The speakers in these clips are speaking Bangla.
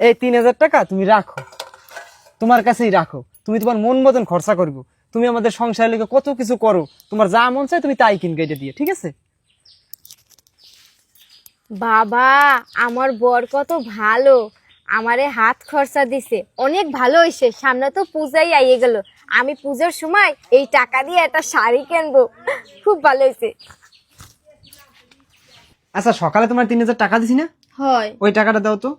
এই 3000 টাকা তুমি রাখো, তোমার কাছেই রাখো। তুমি তোমার মন মতন খরচা করবো। তুমি আমাদের সংসার লেগে কত কিছু করো, তোমার যা মন চায় তুমি তাই কিনবে এটা দিয়ে, ঠিক আছে? বাবা, আমার বর কত ভালো, আমারে হাত খরচা দিছে, অনেক ভালো হইছে। সামনে তো পূজাই আইয়ে গেল, আমি পূজার সময় এই টাকা দিয়ে একটা শাড়ি কিনবো। খুব ভালো হইছে। আচ্ছা, সকালে তোমার 3000 টাকা দিছি না, হয় ওই টাকাটা দাও তো।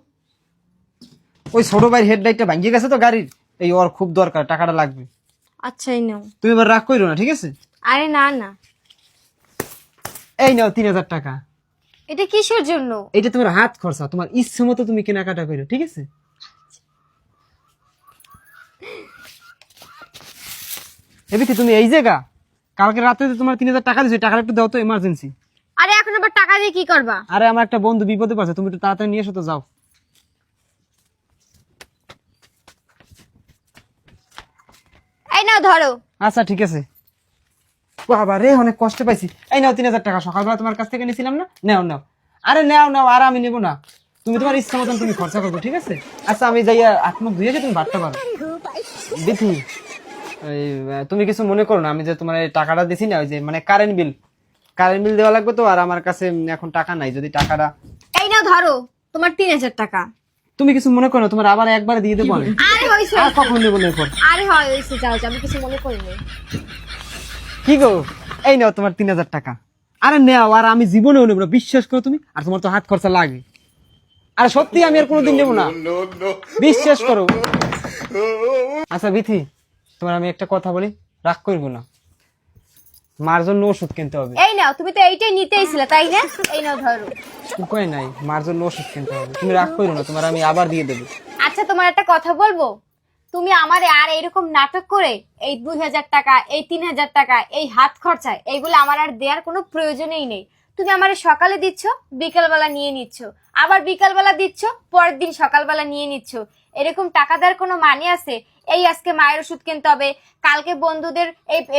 ওই ছোট ভাইয়ের হেডলাইটটা ভাঙিয়ে গেছে তো গাড়ির, এই ওর খুব দরকার, টাকাটা লাগবে। আচ্ছাই নাও। তুমি এবার রাগ করো না, ঠিক আছে? আরে না না, এই নাও 3000 টাকা। এটা কিসের জন্য? এটা তোমার হাত খরচা, তোমার ইচ্ছে মতো তুমি কেনাকাটা করো, ঠিক আছে? এবিতে তুমি এই জায়গা কালকে রাতে যে তোমার 3000 টাকা দিছো, টাকাটা একটু দাও তো, এমার্জেন্সি। আরে এখন আবার টাকা দিয়ে কি করবা? আরে আমার একটা বন্ধু বিপদে পড়ছে, তুমি একটু তাড়াতাড়ি নিয়ে এসো তো, যাও। এই নাও ধরো। আচ্ছা ঠিক আছে। বাবা রে, অনেক কষ্ট পাইছি। এই নাও 3000 টাকা, সকালবেলা তোমার কাছ থেকে নিয়েছিলাম না, নাও নাও। আরে নাও নাও, আর আমি নেবো না। তুমি তোমার ইচ্ছা মতন তুমি খরচা করবো, ঠিক আছে? আচ্ছা আমি যাইয়া হাত মুখ ধুয়ে তুমি ভাতটা পারো। বিথি, তুমি কিছু মনে করো না, আমি যে তোমার এই টাকাটা দিছি না, ওই যে মানে কারেন্ট বিল দেওয়া লাগবে তো, আর আমার কাছে এখন টাকা নাই। যদি টাকাটা এই নাও ধরো, তোমার 3000 টাকা। তুমি কিছু মনে করো না, তোমার আবার একবারে দিয়ে দেবো আমি। আরে হইছে, আর কখন নেবো না এরপর। আরে হয় হইছে, যাও যাও, আমি কিছু মনে করিনি। কি গো, এই নাও তোমার 3000 টাকা। আরে নেও, আর আমি জীবনেও নেবো না, বিশ্বাস করো তুমি। আর তোমার তো হাত খরচা লাগে। আরে সত্যি আমি আর কোনোদিন নেবো না, বিশ্বাস করো। আচ্ছা বিথি, তোমার আমি একটা কথা বলি, রাগ করবো না। মার জন্য ওষুধ কিনতে হবে। এই নাও, তুমি তো এইটাই নিতেইছিলে তাই না? এই নাও ধরো। উপায় নাই, মার জন্য ওষুধ কিনতে হবে। তুমি রাগ করো না, তোমার আমি আবার দিয়ে দেবো। আচ্ছা, তোমার একটা কথা বলবো, তুমি আমারে আর এরকম নাটক করে এই 2000 টাকা, এই 3000 টাকা, এই হাত খরচা, এইগুলো আমার আর দেওয়ার কোনো প্রয়োজনই নেই। তুমি আমারে সকালে দিচ্ছ, বিকালবেলা নিয়ে নিচ্ছ, আবার বিকালবেলা দিচ্ছ, পরের দিন সকালবেলা নিয়ে নিচ্ছ। এরকম টাকা দেওয়ার কোনো মানে আছে? এই আজকে মায়ের ওষুধ কিনতে হবে, কালকে বন্ধুদের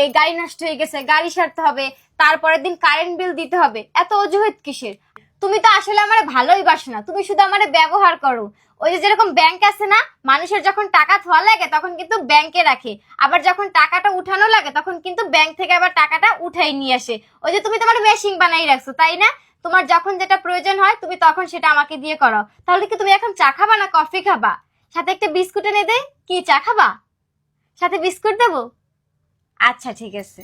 এই গাড়ি নষ্ট হয়ে গেছে, গাড়ি সারতে হবে, তারপরের দিন কারেন্ট বিল দিতে হবে। এত অজুহাত কিসের? তুমি তো আসলে আমার ভালোই বাসো না, তুমি শুধু আমার ব্যবহার করো। ওই যে যেরকম ব্যাংক আছে না, মানুষের যখন টাকা থোয়া লাগে তখন কিন্তু ব্যাংকে রাখে, আবার যখন টাকাটা উঠানো লাগে তখন কিন্তু ব্যাংক থেকে আবার টাকাটা উঠাই নিয়ে আসে। ওই যে তুমি তোমার মেশিন বানাই রাখছো তাই না? তোমার যখন যেটা প্রয়োজন হয় তুমি তখন সেটা আমাকে দিয়ে করো। তাহলে কি তুমি এখন চা খাবা না কফি খাবা? সাথে একটা বিস্কুট এনে দেই? কি চা খাবা? সাথে বিস্কুট দেবো? আচ্ছা ঠিক আছে।